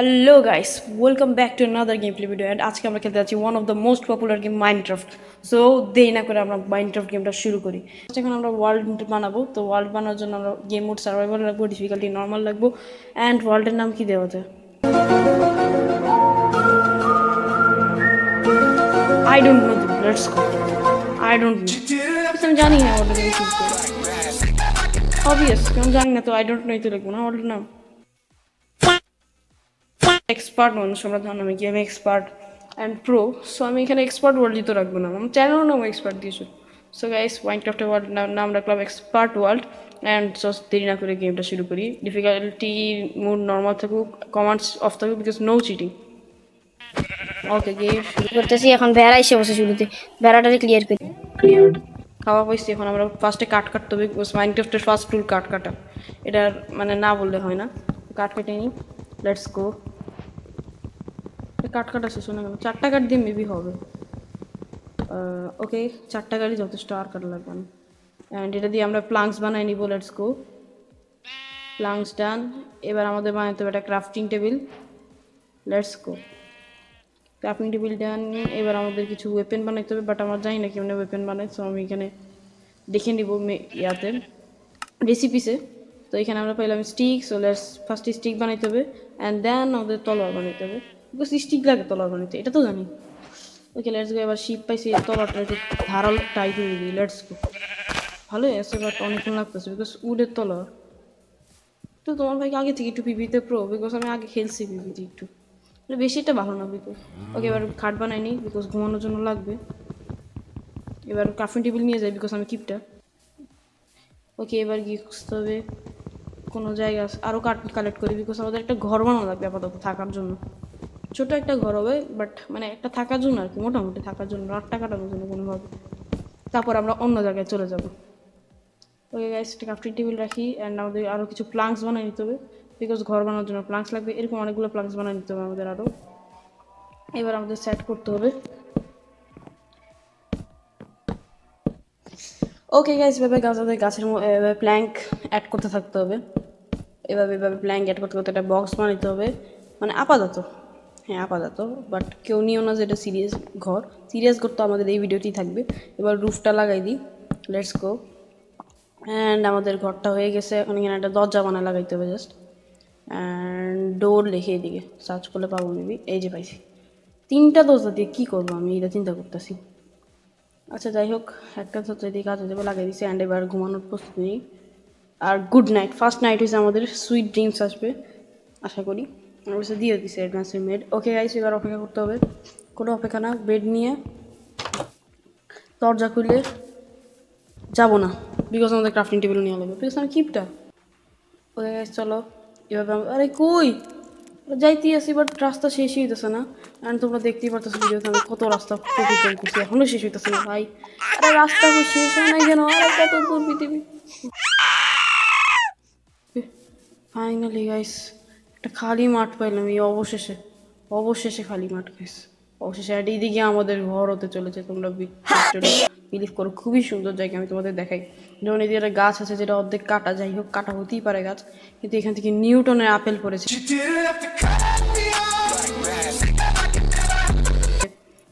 Hello guys, welcome back to another game play video. And আজকে আমরা খেলতে যাচ্ছি one of the most popular game Minecraft. So দেরি না করে আমরা মাইনক্রাফট গেমটা শুরু করি। এখন আমরা ওয়ার্ল্ড বানাবো। তো ওয়ার্ল্ড বানানোর জন্য আমরা গেম মোড সার্ভাইভাল লাগবো, ডিফিকাল্টি নর্মাল লাগবো। অ্যান্ড ওয়ার্ল্ডের নাম কি দেওয়া যায়? I don't know, let's go. I don't know, আমি জানি না ওয়ার্ল্ডের নাম কি। অবভিয়াস, আমি জানি না, তো আই ডোন্ট নো তো লিখবো না ওয়ার্ল্ডের নাম। এক্সপার্ট মানুষ আমরা, জানো আমি game expert and pro. So আমি এখানে এক্সপার্ট ওয়ার্ল্ড দিতে রাখবো না, আমার চ্যানেলও নাম এক্সপার্ট দিয়েছো। সো গাইস, মাইনক্রাফটের ওয়ার্ল্ড নাম রাখলাম এক্সপার্ট ওয়ার্ল্ড। অ্যান্ড জাস্ট দেরি না করে গেমটা শুরু করি। ডিফিকাল্টি মোড নর্মাল থাকুক, কমান্ডস অফ থাকুক, because no cheating. Okay, game শুরু করতেছি। এখন ভেড়া এসে বসে শুরুতে ভেড়াটারে ক্লিয়ার করি। ক্লিয়ার। খাওয়া পাইছি। এখন আমরা ফার্স্টে কাট কাটতে হবে, বিকজ মাইনক্রাফটের ফার্স্ট টুল কাট কাটা। এটার মানে না বললে হয় না। কাট কেটে নিই, লেটস গো। কাট কাটা শেষ না কেন? 4টা কাট দিয়ে মেবি হবে। ওকে, 4টা কাটই যথেষ্ট, আর কাটা লাগবে না। অ্যান্ড এটা দিয়ে আমরা প্লাঙ্কস বানাই নিব, লেটস গো। প্লাঙ্কস ডান। এবার আমাদের বানাতে হবে একটা crafting table, let's go. Crafting table done. এবার আমাদের কিছু ওয়েপেন বানাইতে হবে, বাট আমার জানি না কেমন ওয়েপেন বানাই। সো আমি এখানে দেখে নিব ইয়াতে রেসিপিসে। তো এখানে আমরা পাইলাম স্টিক। সো লেটস ফার্স্টে স্টিক বানাইতে হবে, অ্যান্ড দেন আমাদের তলোয়ার বানাইতে হবে, বিকজ স্টিক লাগে তলোয়ার বানাইতে, এটা তো জানি। ওকে, লেটস গো। এবার শিপ পাইছি, তলোয়ারটা একটু ধারাল টাইট হয়ে দিই, লেটস গো। ভালোই আছে, বাট অনেকক্ষণ লাগতেছে, বিকজ উডের তলোয়ার। তো তোমার ভাইকে আগে থেকে একটু পিপিতে প্রো, বিকজ আমি আগে খেলছি পিপিতে একটু, বেশি এটা ভালো না বিকজ। ওকে, এবার খাট বানাই নিই, বিকজ ঘুমানোর জন্য লাগবে। এবার ক্রাফটিং টেবিল নিয়ে যাই, বিকজ আমি কিপটা। ওকে, এবার গিয়ে খুঁজতে হবে কোনো জায়গা আরও কাঠ কালেক্ট করি, বিকজ আমাদের একটা ঘর বানানো লাগবে আপাতত থাকার জন্য। ছোটো একটা ঘর হবে, বাট মানে একটা থাকার জন্য আর কি, মোটামুটি থাকার জন্য, রাতটা কাটানোর জন্য কোনোভাবে। তারপর আমরা অন্য জায়গায় চলে যাব। ওকে গাইস, একটা ক্রাফটিং টেবিল রাখি। অ্যান্ড আমাদের আরও কিছু প্লাঙ্কস বানিয়ে নিতে হবে, বিকজ ঘর বানানোর জন্য প্লাঙ্কস লাগবে। এরকম অনেকগুলো প্লাঙ্কস বানিয়ে নিতে হবে আমাদের আরও। এবার আমাদের সেট করতে হবে। ওকে গাইস, এভাবে গাছের প্ল্যাঙ্ক অ্যাড করতে থাকতে হবে। এভাবে প্ল্যাঙ্ক অ্যাড করতে করতে একটা বক্স বানাইতে হবে, মানে আপাতত। হ্যাঁ আপাতত, বাট কেউ নিও না যে এটা সিরিয়াস ঘর। সিরিয়াস ঘর তো আমাদের এই ভিডিওতেই থাকবে। এবার রুফটা লাগাই দিই, লেটস গো। অ্যান্ড আমাদের ঘরটা হয়ে গেছে। এখন এখানে একটা দরজা বানা লাগাইতে হবে জাস্ট। অ্যান্ড ডোর লিখে এদিকে সার্চ করলে পাবো মেবি, এই যে পাইছি। 3টা দরজা দিয়ে কী করবো আমি, এটা চিন্তা করতেছি। আচ্ছা যাই হোক, একটা দরজা দিয়ে কাজ হয়ে যাবে, লাগাই দিচ্ছি। অ্যান্ড এবার ঘুমানোর প্রস্তুতি নেই। আর গুড নাইট, ফার্স্ট নাইট হয়েছে আমাদের, সুইট ড্রিমস আসবে আশা করি। অবশ্যই দিয়ে দিচ্ছে অ্যাডভান্সের মেড। ওকে গাইস, এবার অপেক্ষা করতে হবে। কোনো অপেক্ষা না, বেড নিয়ে দরজা খুলে যাবো না, বিকজ আমাদের ক্রাফটিং টেবিল নিয়ে লাগবে, বিকজ আমি কিপটা। ওকে গাইস, চলো এভাবে আরে কই যাইতেই আসি, বাট রাস্তা শেষই হইতেছে না। অ্যান্ড তোমরা দেখতেই পারতেছো ভিডিওতে আমি কত রাস্তা অতিক্রম করছি, এখনও শেষ হইতেছে না ভাই। আরে রাস্তা শেষ হয় নাই কেন? আরে কত দূর পৃথিবী। ফাইনালি গাইস, একটা খালি মাঠ পাইলাম এই অবশেষে। অবশেষে খালি মাঠ গাইস, অবশেষে। আর এইদিকে আমাদের ঘর হতে চলেছে, তোমরা বিলিভ করো। খুবই সুন্দর জায়গা, আমি তোমাদের দেখাই। যেমন এদিকে একটা গাছ আছে যেটা অর্ধেক কাটা, যাই হোক কাটা হতেই পারে গাছ, কিন্তু এখান থেকে নিউটনের আপেল পড়েছে।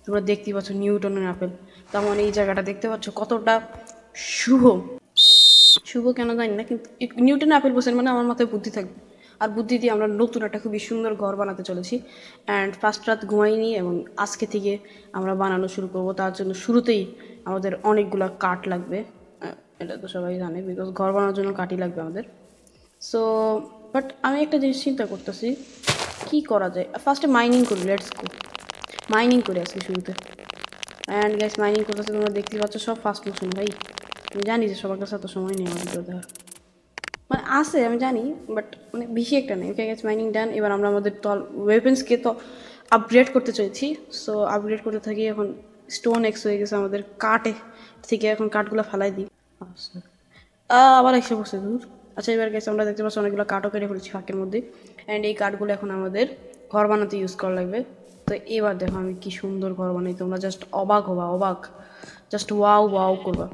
তোমরা দেখতেই পাচ্ছ নিউটনের আপেল। তার মানে এই জায়গাটা দেখতে পাচ্ছ কতটা শুভ। শুভ কেন জানি না, কিন্তু নিউটন আপেল বসেন মানে আমার মাথায় বুদ্ধি থাকবে। আর বুদ্ধি দিয়ে আমরা নতুন একটা খুবই সুন্দর ঘর বানাতে চলেছি। অ্যান্ড ফার্স্ট রাত ঘুমাইনি, এবং আজকে থেকে আমরা বানানো শুরু করব। তার জন্য শুরুতেই আমাদের অনেকগুলো কাঠ লাগবে, এটা তো সবাই জানে, বিকজ ঘর বানানোর জন্য কাঠই লাগবে আমাদের। সো বাট আমি একটা জিনিস চিন্তা করতেছি, কী করা যায়। ফার্স্টে মাইনিং করি, লেটস গো। মাইনিং করে আজকে শুরুতে। অ্যান্ড গ্যাস মাইনিং করতেছে, তোমরা দেখতে পাচ্ছ সব ফাস্ট মোশন ভাই। আমি জানি যে সবার কাছে এত সময় নেই আমার ভিডিও দেওয়ার, মানে আছে আমি জানি, বাট মানে বেশি একটা নেই। ওকে গ্যাস, মাইনিং ডান। এবার আমরা আমাদের ওয়েপেন্সকে তো আপগ্রেড করতে চাইছি। সো আপগ্রেড করতে থাকি। এখন স্টোন এক্স হয়ে গেছে আমাদের, কাঠে থেকে এখন কাঠগুলো ফালাই দিই। আবার একশো বছর দূর। আচ্ছা এবার গেছে, আমরা দেখতে পাচ্ছি অনেকগুলো কাঠও কেটে ফেলেছি ফাঁকের মধ্যে। অ্যান্ড এই কাঠগুলো এখন আমাদের ঘর বানাতে ইউজ করা লাগবে। তো এবার দেখো আমি কি সুন্দর ঘর বানাই, তোমরা জাস্ট অবাক হবা, অবাক, জাস্ট ওয়াও ওয়াও করবা।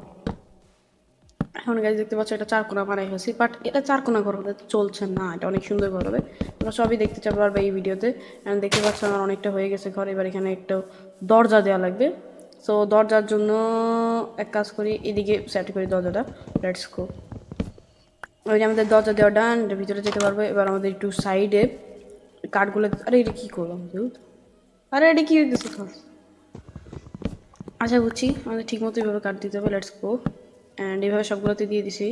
এখন গাইজ দেখতে পাচ্ছ এটা 4 কোণা বানাই হয়েছে, বাট এটা 4 কোণা ঘর হলে চলছে না, এটা অনেক সুন্দর ঘর হবে। তোমরা সবই দেখতে চাও পারবে এই ভিডিওতে। অ্যান্ড দেখতে পাচ্ছ আমার অনেকটা হয়ে গেছে ঘর। এবার এখানে একটা দরজা দেওয়া লাগবে। সো দরজার জন্য এক কাজ করি, এদিকে সেট করি দরজাটা। Let's go. ওই যে আমাদের দরজা দেওয়া ডান, ভিতরে যেতে পারবো। এবার আমাদের একটু সাইডে কাঠগুলো, আরে এটা কী করলাম দুধ, আরে এটা কী হইতেছে খাস। আচ্ছা বুঝছি, আমাদের ঠিক মতো এইভাবে কাট দিতে হবে। Let's go. অ্যান্ড এইভাবে সবগুলোতে দিয়ে দিছি।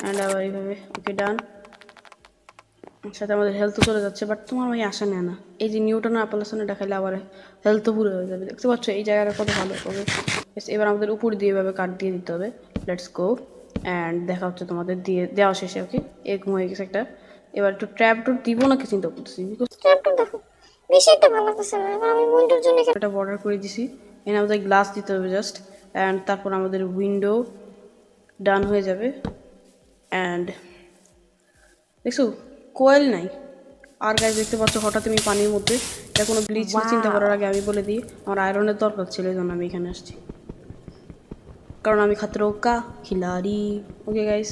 অ্যান্ড আবার এইভাবে, ওকে ডান। সাথে আমাদের হেলথও চলে যাচ্ছে, বাট তোমার ভাই আশা নেয় না। এই যে নিউটন অ্যাপোলেশনে দেখাইলে আবার হেলথও পুরো হয়ে যাবে। দেখতে পাচ্ছ এই জায়গাটা কত ভালো হবে। এবার আমাদের উপর দিয়ে এভাবে কাট দিয়ে দিতে হবে। Let's go. অ্যান্ড দেখা হচ্ছে তোমাদের দিয়ে দেওয়া শেষে। ওকে, এরকম হয়ে গেছে একটা। এবার একটু ট্র্যাপ টুপ দিব নাকি চিন্তা করতেছি, বিকজ ট্র্যাপটা দেখো বেশি একটা ভালো লাগতেছে না, এবার আমি উইন্ডোর জন্য এটা বর্ডার করে দিছি। এখানে আমাদের গ্লাস দিতে হবে জাস্ট। অ্যান্ড তারপর আমাদের উইন্ডো ডান হয়ে যাবে। অ্যান্ড দেখছো কোয়েল নাই। আর গাছ দেখতে পাচ্ছ হঠাৎ আমি পানির মধ্যে, এটা কোনো গ্লিচ চিন্তা করার আগে আমি বলে দিই আমার আয়রনের দরকার ছিল, এই জন্য আমি এখানে আসছি, কারণ আমি খাতরো কা খিলাড়ি। ওকে গাইস,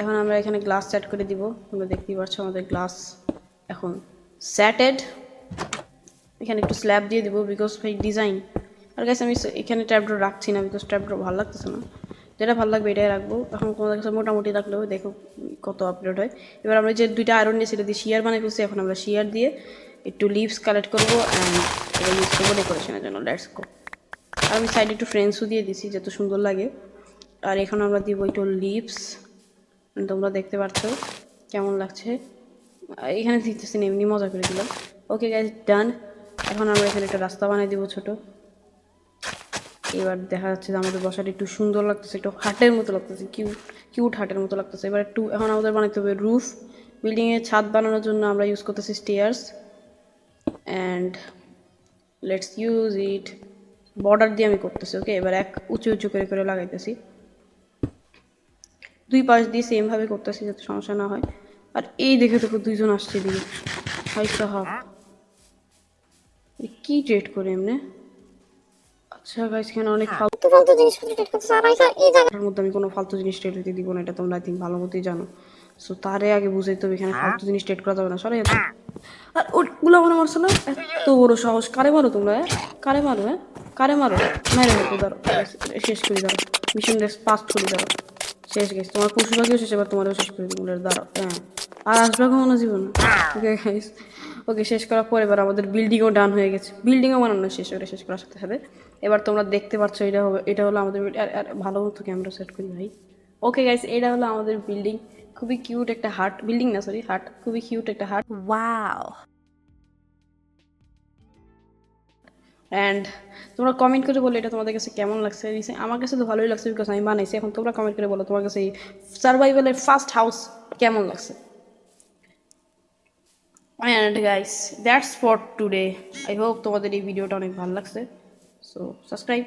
এখন আমরা এখানে গ্লাস সেট করে দিব। তোমরা দেখতেই পাচ্ছ আমাদের গ্লাস এখন সেটেড। এখানে একটু স্ল্যাব দিয়ে দিব বিকজ ভাই ডিজাইন। আর গাইস আমি এখানে ট্র্যাপডোর রাখছি না বিকজ ট্র্যাপডোর ভালো লাগতেছে না, যেটা ভালো লাগবে এটাই রাখবো। এখন তোমাদের কাছে মোটামুটি রাখলেও দেখো কত আপলোড হয়। এবার আমরা যে দুইটা আয়রন নিয়ে সেটা দিয়ে শিয়ার বানিয়ে ফেলছি, এখন আমরা শিয়ার দিয়ে একটু লিভস কালেক্ট করবো অ্যান্ড এটা ইউজ করবো ডেকোরেশনের জন্য। Let's go. আর আমি সাইডে একটু ফ্রেন্ডসও দিয়ে দিছি যত সুন্দর লাগে। আর এখন আমরা দিব একটু লিভস, তোমরা দেখতে পাচ্ছ কেমন লাগছে। এখানে দিতেছি না, এমনি মজা করে দিলাম। ওকে গাইস ডান। এখন আমরা এখানে একটা রাস্তা বানিয়ে দিব ছোট। এবার দেখা যাচ্ছে যে আমাদের বসাটা একটু সুন্দর লাগতেছে, একটু হাটের মতো লাগতেছে, কিউট কিউট হাটের মতো লাগতেছে। এবার একটু এখন আমাদের বানাতে হবে রুফ। বিল্ডিংয়ের ছাদ বানানোর জন্য আমরা ইউজ করতেছি stairs. And let's use it. Border দিয়ে আমি করতেছি। ওকে, এবার এক উঁচু উঁচু করে করে লাগাইতেছি, দুই পাশ দিয়ে সেমভাবে করতেছি যাতে সমস্যা না হয়। আর এই দেখে দেখো দুইজন আসছে দিকে, হাই সাহাব কি ট্রেড করে এমনি। আচ্ছা গাইস, এখানে অনেক ফালতু ফালতু জিনিসপত্র ট্রেড করতেছে, আর এই এর মধ্যে আমি কোনো ফালতু জিনিস ট্রেড হইতে দিব না, এটা তোমরা আই থিঙ্ক ভালো মতোই জানো। সো তারে আগে বুঝাইতে হবে এখানে ফালতু জিনিস ট্রেড করা যাবে না, সরে যেতে। আর ওগুলো আমার মারছো না, এত বড় সাহস, কারে মারো তোমরা? কারে মারো? কারে মারো? মেরে হতো, ধরো শেষ করি, ধরো মিশন পাস্ট করি, ধরো শেষ গেছে তোমার পশু পাখিও শেষ, এবার তোমারও শেষ করে দিব, দাঁড়াও। হ্যাঁ, আর আসবে কখনো জীবন। ওকে গাইস, ওকে শেষ করার পর এবার আমাদের বিল্ডিংও ডান হয়ে গেছে, বিল্ডিংও বানানো শেষ, ওটা শেষ করার সাথে সাথে এবার তোমরা দেখতে পাচ্ছ এটা হবে, এটা হলো আমাদের আর ভালো মতো ক্যামেরা সেট করি ভাই। ওকে গাইস, এটা হলো আমাদের বিল্ডিং, খুবই কিউট একটা হাট, বিল্ডিং না সরি হাট, খুবই কিউট একটা হাট। ওয়াও। অ্যান্ড তোমরা কমেন্ট করে বলো এটা তোমাদের কাছে কেমন লাগছে। আমার কাছে তো ভালোই লাগছে বিকজ আমি বানাইছি। এখন তোমরা কমেন্ট করে বলো তোমার কাছে এই সার্ভাইভালের ফার্স্ট হাউস কেমন লাগছে। And guys that's for today. I hope তোমাদের এই ভিডিওটা অনেক ভালো লাগছে। So subscribe.